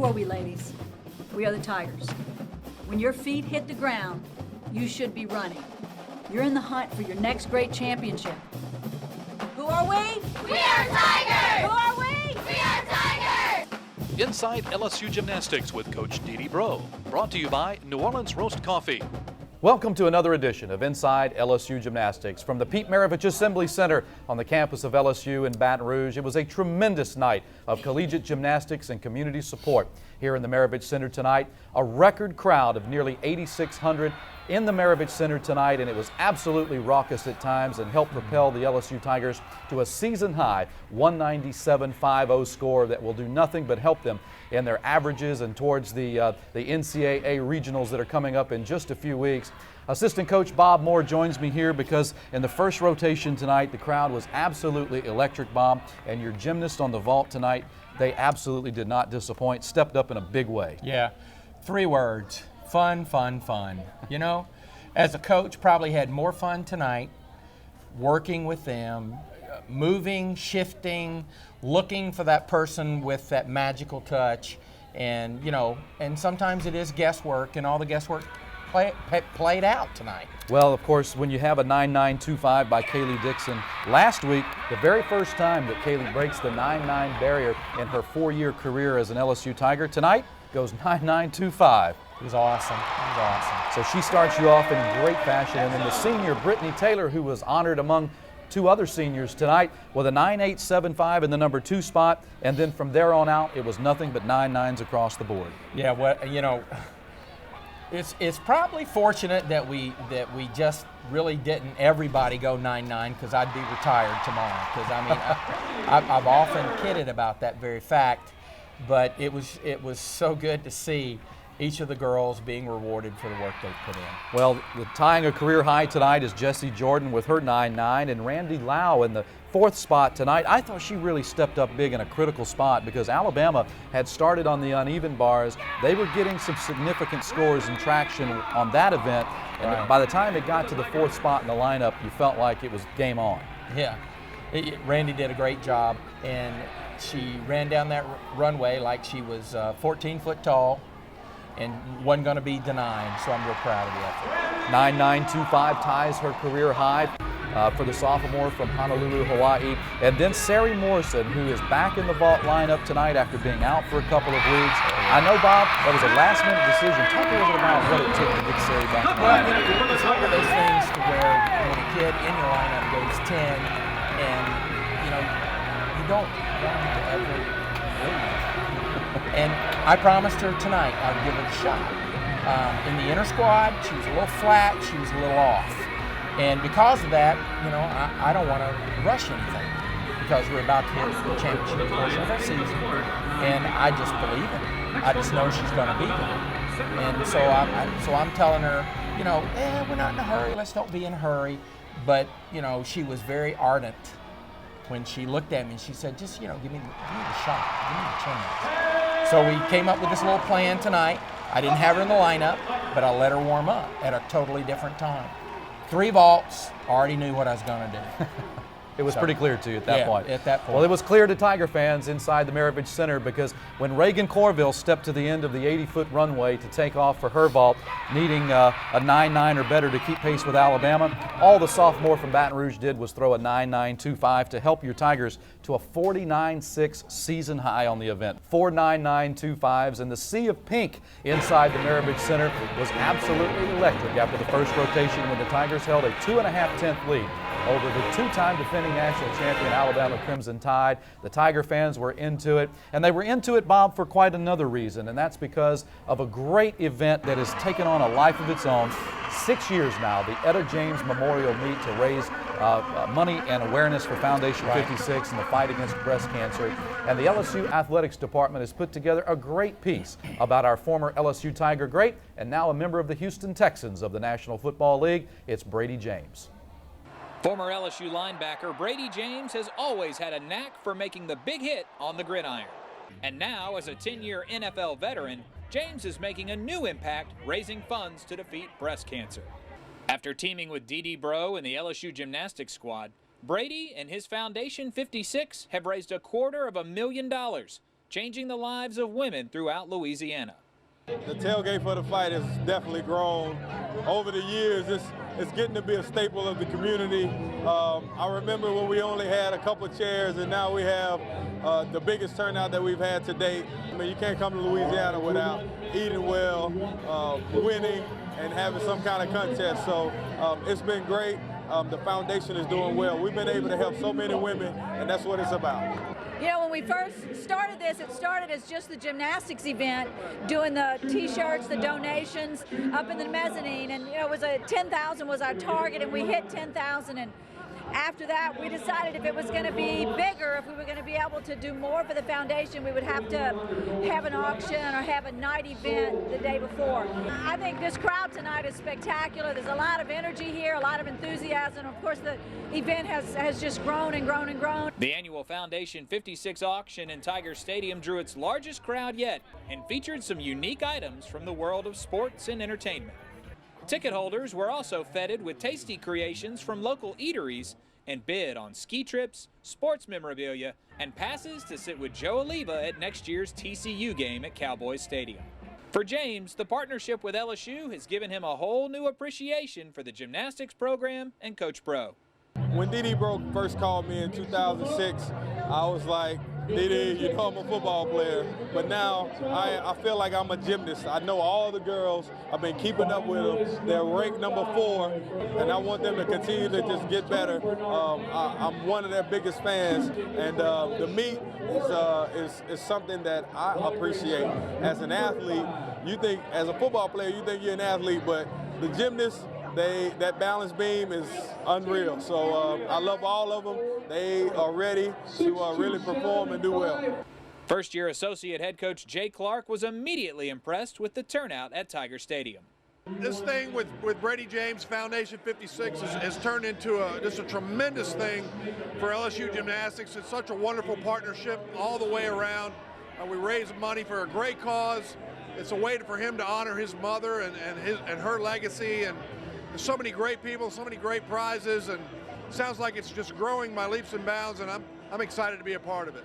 Who are we, ladies? We are the Tigers. When your feet hit the ground, you should be running. You're in the hunt for your next great championship. Who are we? We are Tigers! Who are we? We are Tigers! Inside LSU Gymnastics with Coach Dee Dee Bro. Brought to you by New Orleans Roast Coffee. Welcome to another edition of Inside LSU Gymnastics from the Pete Maravich Assembly Center on the campus of LSU in Baton Rouge. It was a tremendous night of collegiate gymnastics and community support here in the Maravich Center tonight. A record crowd of nearly 8,600 in the Maravich Center tonight, and it was absolutely raucous at times and helped propel the LSU Tigers to a season-high 197.50 score that will do nothing but help them in their averages and towards the NCAA regionals that are coming up in just a few weeks. Assistant Coach Bob Moore joins me here because in the first rotation tonight, the crowd was absolutely electric, Bob, and your gymnasts on the vault tonight, they absolutely did not disappoint, stepped up in a big way. Yeah, 3 words. Fun, fun, fun. You know, as a coach, probably had more fun tonight working with them, moving, shifting, looking for that person with that magical touch. And, you know, and sometimes it is guesswork, and all the guesswork played out tonight. Well, of course, when you have a 9.925 by Kaylee Dixon, last week, the very first time that Kaylee breaks the 9.9 barrier in her 4-year career as an LSU Tiger, tonight goes 9.925. It was awesome. It was awesome. So she starts you off in great fashion. And then the senior, Brittany Taylor, who was honored among 2 other seniors tonight with a 9.875 in the number 2 spot. And then from there on out, it was nothing but 9.9s across the board. Yeah, well, you know, it's probably fortunate that we just really didn't everybody go 9.9, because I'd be retired tomorrow. Because I mean, I've often kidded about that very fact, but it was so good to see each of the girls being rewarded for the work they put in. Well, tying a career high tonight is Jessie Jordan with her 9.9, and Randy Lau in the 4th spot tonight. I thought she really stepped up big in a critical spot because Alabama had started on the uneven bars. They were getting some significant scores and traction on that event, and right. By the time it got to the 4th spot in the lineup, you felt like it was game on. Yeah, Randy did a great job, and she ran down that runway like she was 14 foot tall and wasn't going to be denied, so I'm real proud of the effort. 9.925 ties her career high for the sophomore from Honolulu, Hawaii. And then Sari Morrison, who is back in the vault lineup tonight after being out for a couple of weeks. I know, Bob, that was a last-minute decision. Talk a little bit about what it took to get Sari back in the lineup. Well, you know, it's one of those things to where when a kid in your lineup goes 10, and, you know, you don't want to ever leave. And I promised her tonight I'd give it a shot. In the inner squad, she was a little flat, she was a little off. And because of that, you know, I don't want to rush anything because we're about to hit the championship portion of our season. And I just believe in her. I just know she's going to be there. And so I'm telling her, you know, we're not in a hurry, let's don't be in a hurry. But, you know, she was very ardent when she looked at me and she said, just, you know, give me the shot, give me the chance. So we came up with this little plan tonight. I didn't have her in the lineup, but I let her warm up at a totally different time. 3 vaults, already knew what I was going to do. It was pretty clear to you at that point. At that point. Well, it was clear to Tiger fans inside the Maravich Center because when Reagan Corville stepped to the end of the 80-foot runway to take off for her vault, needing a 9.9 or better to keep pace with Alabama, all the sophomore from Baton Rouge did was throw a 9.925 to help your Tigers to a 49.6 season high on the event. 4 9.925s, and the sea of pink inside the Maravich Center was absolutely electric after the first rotation when the Tigers held a 2.5-tenth lead over the 2-time defending national champion Alabama Crimson Tide. The Tiger fans were into it, and they were into it, Bob, for quite another reason, and that's because of a great event that has taken on a life of its own. 6 years now, the Etta James Memorial Meet to raise money and awareness for Foundation 56 and the fight against breast cancer. And the LSU Athletics Department has put together a great piece about our former LSU Tiger great and now a member of the Houston Texans of the National Football League. It's Brady James. Former LSU linebacker Brady James has always had a knack for making the big hit on the gridiron. And now, as a 10-year NFL veteran, James is making a new impact raising funds to defeat breast cancer. After teaming with Dee Dee Bro and the LSU Gymnastics squad, Brady and his Foundation 56 have raised $250,000, changing the lives of women throughout Louisiana. The tailgate for the fight has definitely grown over the years. It's getting to be a staple of the community. I remember when we only had a couple of chairs, and now we have the biggest turnout that we've had to date. I mean, you can't come to Louisiana without eating well, winning, and having some kind of contest. So it's been great. The foundation is doing well. We've been able to help so many women, and that's what it's about. You know, when we first started this, it started as just the gymnastics event, doing the T-shirts, the donations up in the mezzanine, and you know, it was 10,000 was our target, and we hit 10,000. And after that, we decided if it was going to be bigger, if we were going to be able to do more for the foundation, we would have to have an auction or have a night event the day before. I think this crowd tonight is spectacular. There's a lot of energy here, a lot of enthusiasm. Of course, the event has just grown and grown and grown. The annual Foundation 56 auction in Tiger Stadium drew its largest crowd yet and featured some unique items from the world of sports and entertainment. Ticket holders were also feted with tasty creations from local eateries and bid on ski trips, sports memorabilia, and passes to sit with Joe Oliva at next year's TCU game at Cowboys Stadium. For James, the partnership with LSU has given him a whole new appreciation for the gymnastics program and Coach Bro. When Didi Bro first called me in 2006, I was like, Didi, you know I'm a football player, but now I feel like I'm a gymnast. I know all the girls. I've been keeping up with them. They're ranked number 4, and I want them to continue to just get better. I'm one of their biggest fans, and the meet is something that I appreciate. As an athlete, you think, as a football player, you think you're an athlete, but the gymnasts, that balance beam is unreal. So I love all of them. They are ready to really perform and do well. First-year associate head coach Jay Clark was immediately impressed with the turnout at Tiger Stadium. This thing with Brady James Foundation 56 has turned into just a tremendous thing for LSU Gymnastics. It's such a wonderful partnership all the way around. We raise money for a great cause. It's a way for him to honor his mother and her legacy. And there's so many great people, so many great prizes, and it sounds like it's just growing by leaps and bounds, and I'm excited to be a part of it.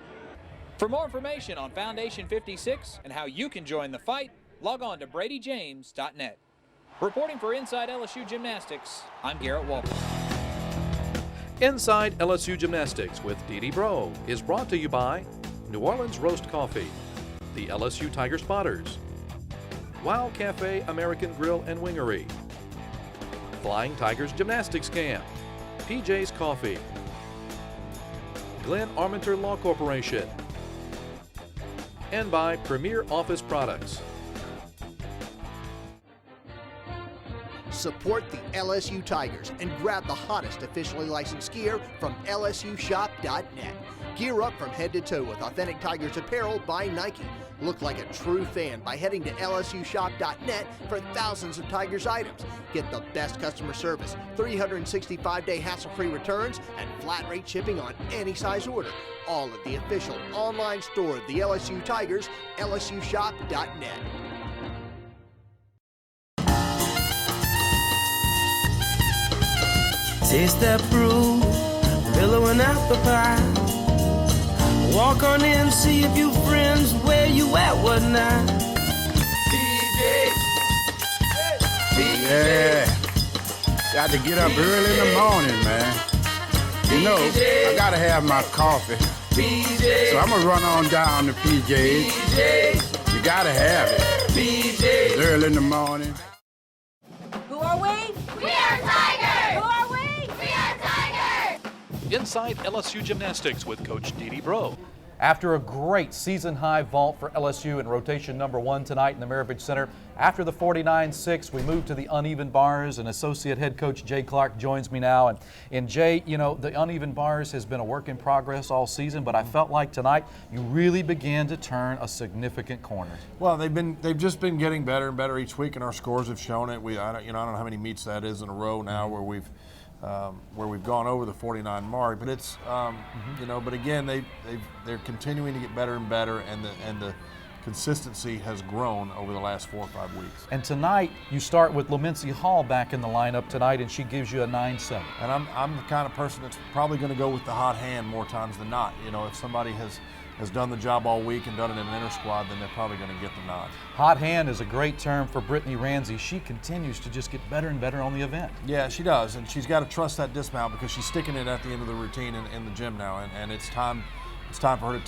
For more information on Foundation 56 and how you can join the fight, log on to BradyJames.net. Reporting for Inside LSU Gymnastics, I'm Garrett Walker. Inside LSU Gymnastics with Didi Bro is brought to you by New Orleans Roast Coffee, the LSU Tiger Spotters, Wow Cafe American Grill and Wingery, Flying Tigers Gymnastics Camp, PJ's Coffee, Glenn Armentor Law Corporation, and by Premier Office Products. Support the LSU Tigers and grab the hottest officially licensed gear from LSUshop.net. Gear up from head to toe with authentic Tigers apparel by Nike. Look like a true fan by heading to LSUshop.net for thousands of Tigers items. Get the best customer service, 365-day hassle-free returns, and flat rate shipping on any size order. All at the official online store of the LSU Tigers, LSUshop.net. Taste that brew, pillow and apple pie. Walk on in, see a few friends, where you at, what now? DJ. Yeah. Got to get up early in the morning, man. You know, I gotta have my coffee. So I'm gonna run on down to PJ's. You gotta have it. It's early in the morning. Who are we? We are Tigers! Who are we? We are Tigers! Inside LSU Gymnastics with Coach Didi Bro. After a great season-high vault for LSU in rotation number 1 tonight in the Maravich Center, after the 49-6, we move to the uneven bars, and Associate Head Coach Jay Clark joins me now. And Jay, you know, the uneven bars has been a work in progress all season, but I felt like tonight you really began to turn a significant corner. Well, they've just been getting better and better each week, and our scores have shown it. I don't know how many meets that is in a row now where we've gone over the 49 mark, but it's but again they're continuing to get better and better, and the consistency has grown over the last 4 or 5 weeks. And tonight, you start with Lloimincia Hall back in the lineup tonight, and she gives you a 9-7. And I'm the kind of person that's probably going to go with the hot hand more times than not. You know, if somebody has done the job all week and done it in an inter squad, then they're probably going to get the nod. Hot hand is a great term for Brittany Ramsey. She continues to just get better and better on the event. Yeah, she does, and she's got to trust that dismount because she's sticking it at the end of the routine in the gym now, and it's time for her to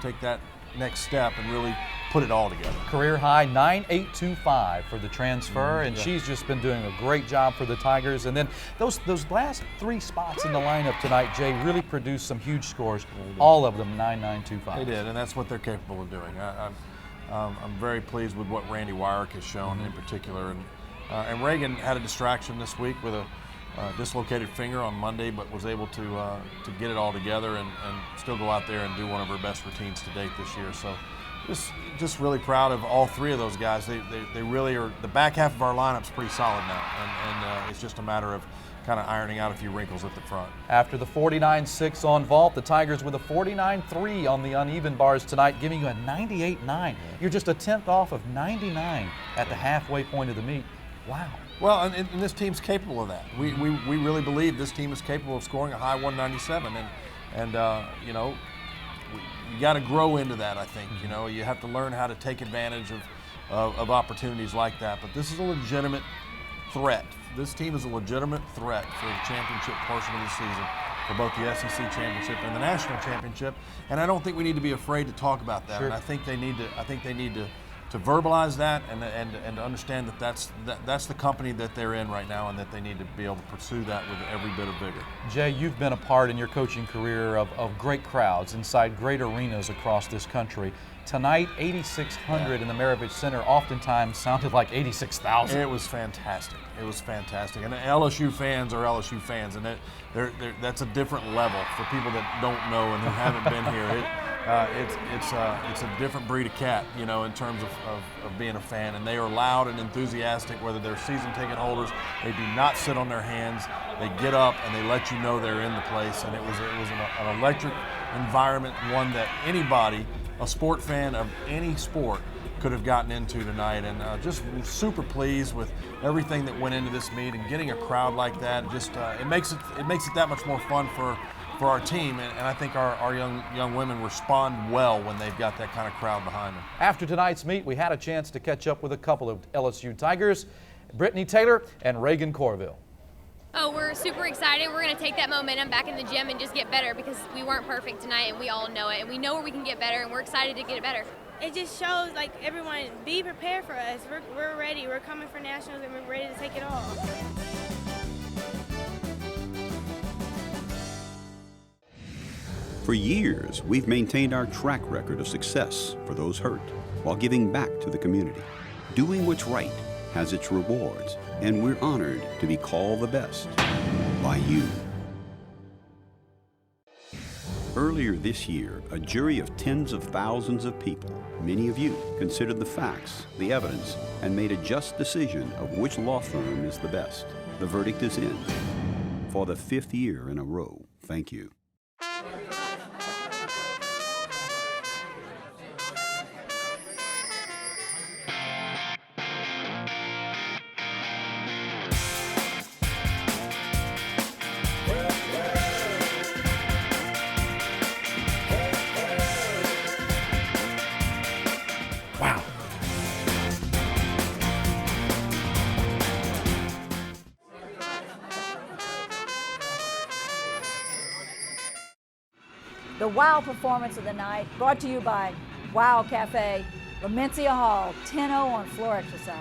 take that next step and really put it all together. Career high 9.825 for the transfer, and she's just been doing a great job for the Tigers. And then those last 3 spots in the lineup tonight, Jay, really produced some huge scores. All of them 9.925. They did, and that's what they're capable of doing. I'm very pleased with what Randy Wyrick has shown in particular, and Reagan had a distraction this week with a dislocated finger on Monday, but was able to get it all together and still go out there and do one of her best routines to date this year. So just really proud of all 3 of those guys. They really are. The back half of our lineup's pretty solid now, and it's just a matter of kind of ironing out a few wrinkles at the front. After the 49.6 on vault, the Tigers with a 49.3 on the uneven bars tonight, giving you a 98.9. You're just a 10th off of 99 at the halfway point of the meet. Wow. Well, and this team's capable of that. We really believe this team is capable of scoring a high 197, and you know, you got to grow into that. I think you have to learn how to take advantage of opportunities like that. But this is a legitimate threat. This team is a legitimate threat for the championship portion of the season, for both the SEC championship and the national championship. And I don't think we need to be afraid to talk about that. Sure. And I think they need to verbalize that and to understand that that's the company that they're in right now, and that they need to be able to pursue that with every bit of vigor. Jay, you've been a part in your coaching career of great crowds inside great arenas across this country. Tonight, 8,600 in the Maravich Center oftentimes sounded like 86,000. It was fantastic. It was fantastic. And LSU fans are LSU fans, and that's a different level for people that don't know and who haven't been here. It's a different breed of cat, in terms of being a fan. And they are loud and enthusiastic, whether they're season ticket holders. They do not sit on their hands. They get up and they let you know they're in the place. And it was an electric environment, one that anybody, a sport fan of any sport, could have gotten into tonight. And just super pleased with everything that went into this meet, and getting a crowd like that. Just it makes it that much more fun for our team, and I think our young women respond well when they've got that kind of crowd behind them. After tonight's meet, we had a chance to catch up with a couple of LSU Tigers, Brittany Taylor and Reagan Corville. Oh, we're super excited. We're going to take that momentum back in the gym and just get better, because we weren't perfect tonight, and we all know it, and we know where we can get better, and we're excited to get it better. It just shows, like, everyone, be prepared for us. We're ready. We're coming for nationals, and we're ready to take it all. For years, we've maintained our track record of success for those hurt while giving back to the community. Doing what's right has its rewards, and we're honored to be called the best by you. Earlier this year, a jury of tens of thousands of people, many of you, considered the facts, the evidence, and made a just decision of which law firm is the best. The verdict is in. For the 5th year in a row, thank you. Wow. The wow performance of the night, brought to you by Wow Cafe, Lloimincia Hall, 10-0 on floor exercise.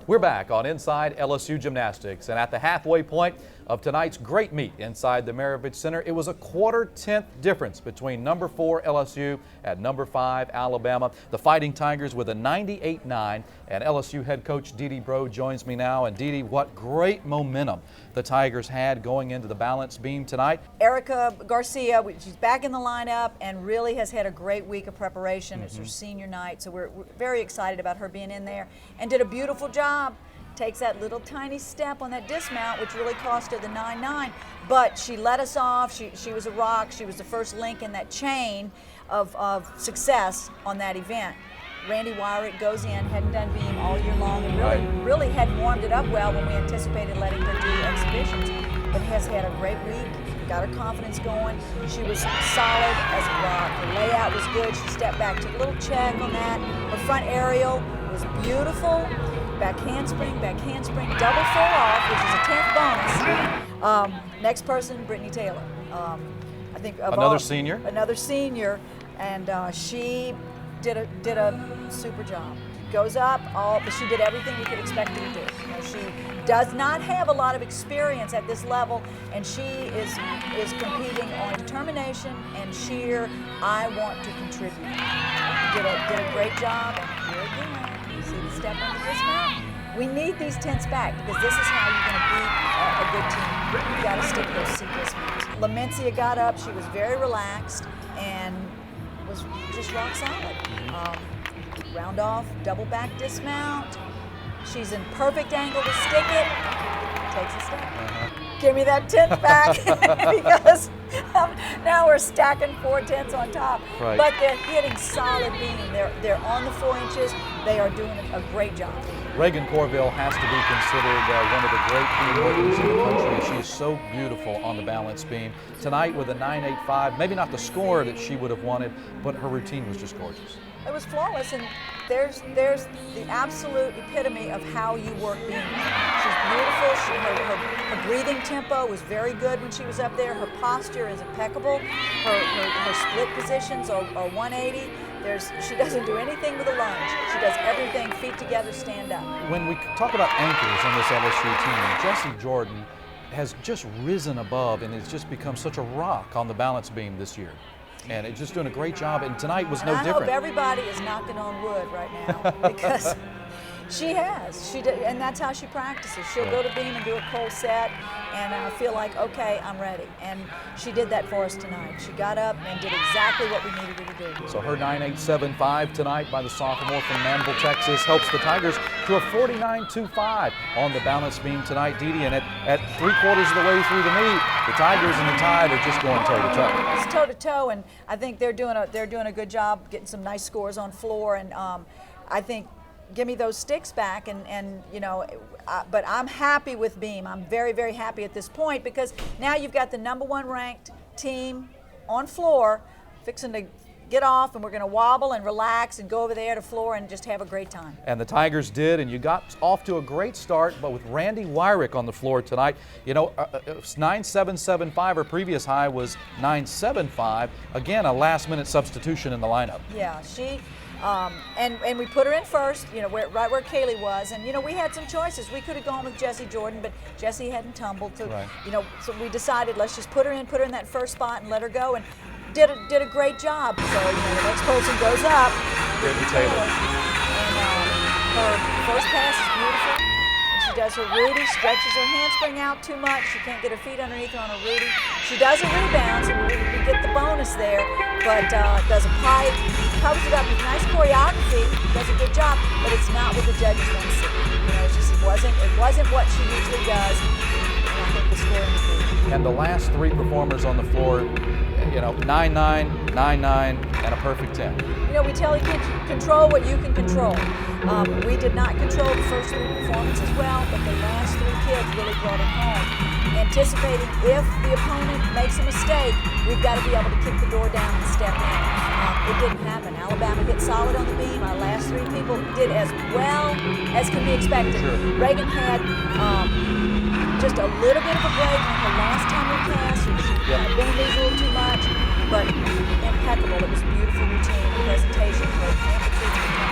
We're back on Inside LSU Gymnastics, and at the halfway point of tonight's great meet inside the Maravich Center, it was a 1/4 difference between number 4 LSU and number 5 Alabama. The Fighting Tigers with a 98.9, and LSU head coach Dee Bro joins me now. And Dee, what great momentum the Tigers had going into the balance beam tonight. Erica Garcia, she's back in the lineup and really has had a great week of preparation. It's her senior night, so we're very excited about her being in there, and did a beautiful job takes that little tiny step on that dismount, which really cost her the 9.9, but she let us off. She was a rock. She was the first link in that chain of success on that event. Randy Wyrick goes in, hadn't done beam all year long, and really hadn't warmed it up well when we anticipated letting her do exhibitions, but has had a great week, got her confidence going. She was solid as a rock. Her layout was good. She stepped back, took a little check on that. Her front aerial was beautiful. Back handspring, double full off, which is a 10th bonus. Next person, Brittany Taylor. I think another senior. Another senior, and she did a super job. Goes up, but she did everything we could expect her to do. You know, she does not have a lot of experience at this level, and she is competing on determination and sheer I want to contribute. Did a great job, and here again, you see the step on the dismount. We need these tents back because this is how you're going to beat a good team. You got to stick those C dismounts. Lloimincia got up. She was very relaxed and was just rock solid. Round off, double back dismount. She's in perfect angle to stick it. Takes a step. Give me that tent back because now we're stacking 4 tents on top. Right. But they're hitting solid beam. They're on the 4 inches. They are doing a great job. Reagan Corville has to be considered one of the great beam workers in the country. She is so beautiful on the balance beam. Tonight with a 9.85, maybe not the score that she would have wanted, but her routine was just gorgeous. It was flawless, and there's the absolute epitome of how you work beam. She's beautiful. Her breathing tempo was very good when she was up there. Her posture is impeccable. Her split positions are 180. She doesn't do anything with a lunge. She does everything feet together, stand up. When we talk about anchors on this LSU team, Jessie Jordan has just risen above and has just become such a rock on the balance beam this year. And it's just doing a great job, and tonight was no different. I hope everybody is knocking on wood right now because she has. And that's how she practices. She'll go to beam and do a cold set and feel like, okay, I'm ready. And she did that for us tonight. She got up and did exactly what we needed her to do. So her 9.875 tonight by the sophomore from Manville, Texas, helps the Tigers to a 49.25 on the balance beam tonight, Dee Dee. And at 3/4 of the way through the meet, the Tigers and the Tide are just going toe-to-toe. It's toe-to-toe, and I think they're doing a good job getting some nice scores on floor. And I think give me those sticks back, and you know, but I'm happy with beam. I'm very, very happy at this point because now you've got the #1 ranked team on floor fixing to get off, and we're going to wobble and relax and go over there to floor and just have a great time. And the Tigers did, and you got off to a great start, but with Randy Wyrick on the floor tonight, you know, 9.775, her previous high was 9.75. Again, a last-minute substitution in the lineup. Yeah, she. And we put her in first, you know, right where Kaylee was, and you know we had some choices. We could have gone with Jessie Jordan, but Jessie hadn't tumbled, so you know, so we decided let's just put her in that first spot and let her go, and did a great job. So you know, the next person goes up, Brittany Taylor, and her first pass is beautiful. And she does her Rudy, stretches her handspring out too much. She can't get her feet underneath her on her Rudy. She does a rebound, so we get the bonus there, but does a pipe. Covers it up with nice choreography, does a good job, but it's not what the judges want to see. You know, it wasn't what she usually does, and I think the score indicated. And the last 3 performers on the floor, you know, 9.9, 9.9, and a perfect 10. You know, we tell you kids, control what you can control. We did not control the first 3 performances well, but the last 3 kids really brought it home. Anticipating if the opponent makes a mistake, we've got to be able to kick the door down and step in. It didn't happen. Alabama hit solid on the beam. Our last 3 people did as well as can be expected. Sure. Reagan had just a little bit of a break on her last time we passed. She bent these a little too much, but impeccable. It was a beautiful routine, presentation. Her amplitude and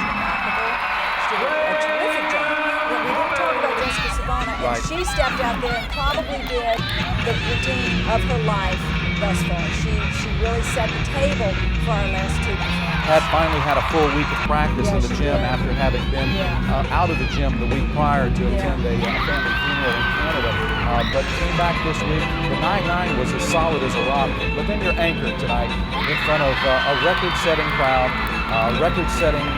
remarkable. She did a terrific job. We didn't talk about Jessica Savona, and she stepped out there and probably did the routine of her life thus far. She really set the table for our last 2 performances. Had finally had a full week of practice in the gym after having been out of the gym the week prior to attend a family funeral in Canada. But came back this week. The 9.9 was as solid as a rock. But then you're anchored tonight in front of a record-setting crowd. Record-setting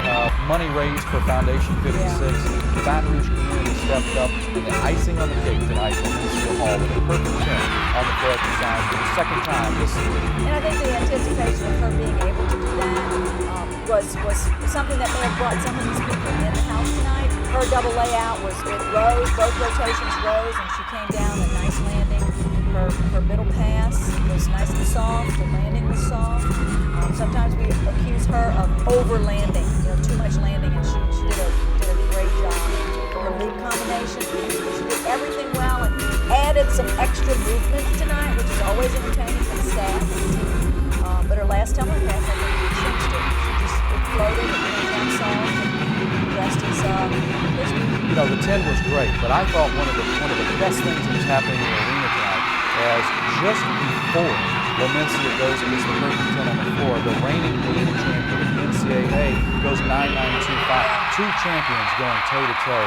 money raised for Foundation 56. The Baton Rouge community stepped up, and the icing on the cake tonight at LSU Hall with a perfect 10 on the correct side for the second time this season. And I think the anticipation of her being able to do that was something that may have brought some of these people in the house tonight. Her double layout was it rose, both rotations rose, and she came down a nice landing. Her middle pass was nice and soft. The landing was soft. Sometimes we accuse her of over landing, too much landing, and she did a great job. Her leap combination, she did everything well and added some extra movement tonight, which is always entertaining for the staff. But her last tumbling pass, I think she cinched it. It floated, it came down soft, and the rest is history. The 10 was great, but I thought one of the best things that was happening in the arena tonight as just before Lloimincia goes against the perfect 10 on the floor, the reigning arena champion of the NCAA goes 9-9-2-5. Two champions going toe-to-toe.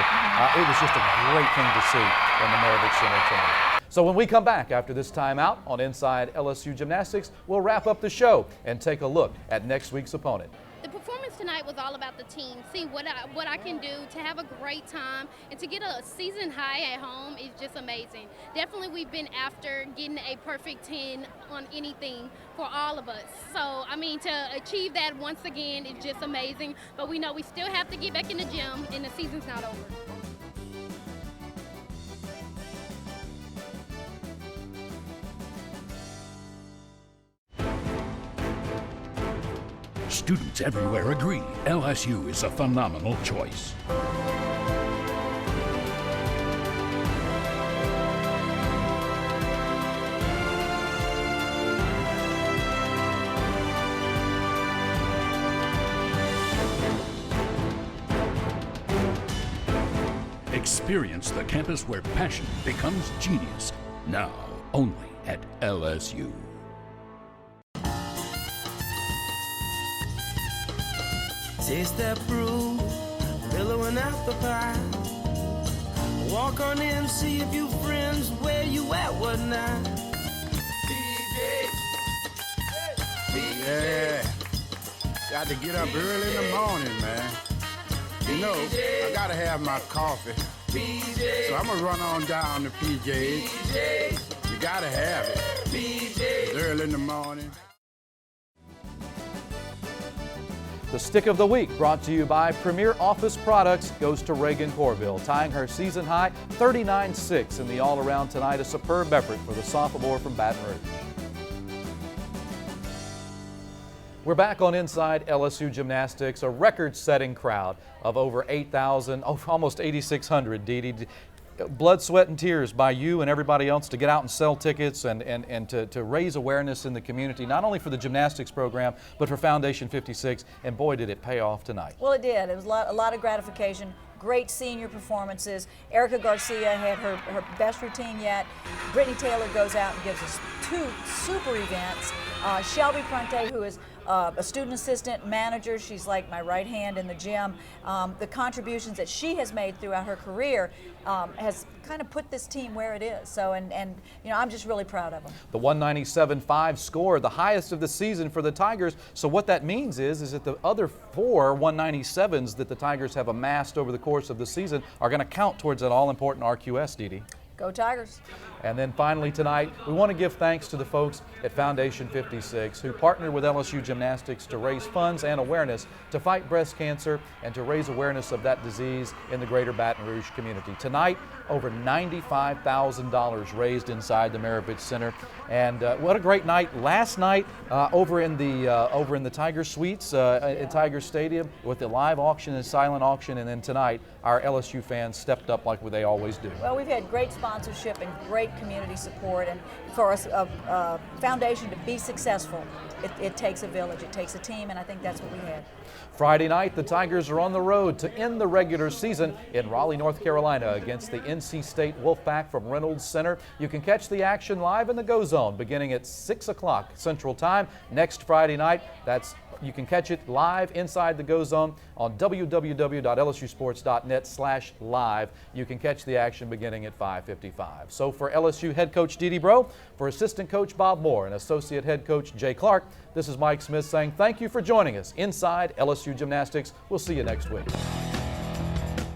It was just a great thing to see in the Maravich Center tonight. So when we come back after this timeout on Inside LSU Gymnastics, we'll wrap up the show and take a look at next week's opponent. The performance tonight was all about the team. See what I can do to have a great time and to get a season high at home is just amazing. Definitely we've been after getting a perfect 10 on anything for all of us. So, I mean, to achieve that once again is just amazing. But we know we still have to get back in the gym and the season's not over. Students everywhere agree LSU is a phenomenal choice. Experience the campus where passion becomes genius. Now, only at LSU. Taste that brew, vanilla and apple pie. Walk on in, see a few friends. Where you at? What now? Yeah, got to get up early in the morning, man. I gotta have my coffee. So I'm gonna run on down to PJ's. You gotta have it. It's early in the morning. The Stick of the Week, brought to you by Premier Office Products, goes to Reagan Corville, tying her season high 39-6 in the all-around tonight. A superb effort for the sophomore from Baton Rouge. We're back on Inside LSU Gymnastics, a record-setting crowd of over 8,000, almost 8,600, Dee Dee. Blood, sweat, and tears by you and everybody else to get out and sell tickets and to raise awareness in the community, not only for the gymnastics program, but for Foundation 56, and boy, did it pay off tonight. Well, it did. It was a lot of gratification. Great senior performances. Erica Garcia had her best routine yet. Brittany Taylor goes out and gives us two super events. Shelby Prunte, who is a student assistant manager, she's like my right hand in the gym. The contributions that she has made throughout her career has kind of put this team where it is. So, and I'm just really proud of them. The 197.5 score, the highest of the season for the Tigers. So what that means is that the other 4 197s that the Tigers have amassed over the course of the season are going to count towards that all-important RQS, Dee Dee. Go Tigers. And then finally tonight, we want to give thanks to the folks at Foundation 56 who partnered with LSU Gymnastics to raise funds and awareness to fight breast cancer and to raise awareness of that disease in the greater Baton Rouge community. Tonight, over $95,000 raised inside the Maravich Center. And what a great night. Last night over in the Tiger Suites at Tiger Stadium with the live auction and silent auction, and then tonight our LSU fans stepped up like they always do. Well, we've had great sponsorship and great community support, and for a foundation to be successful, it takes a village, it takes a team, and I think that's what we had. Friday night, the Tigers are on the road to end the regular season in Raleigh, North Carolina against the NC State Wolfpack from Reynolds Center. You can catch the action live in the Go Zone beginning at 6 o'clock Central Time next Friday night. That's You can catch it live inside the Go Zone on www.lsusports.net/live. You can catch the action beginning at 5:55. So for LSU head coach Dede Bro, for assistant coach Bob Moore and associate head coach Jay Clark, this is Mike Smith saying thank you for joining us inside LSU Gymnastics. We'll see you next week.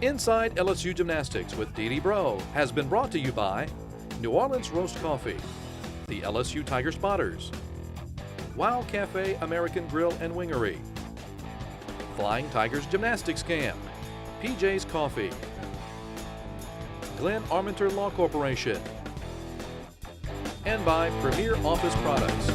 Inside LSU Gymnastics with Dede Bro has been brought to you by New Orleans Roast Coffee, the LSU Tiger Spotters, Wow Cafe American Grill and Wingery, Flying Tigers Gymnastics Camp, PJ's Coffee, Glenn Armentor Law Corporation, and by Premier Office Products.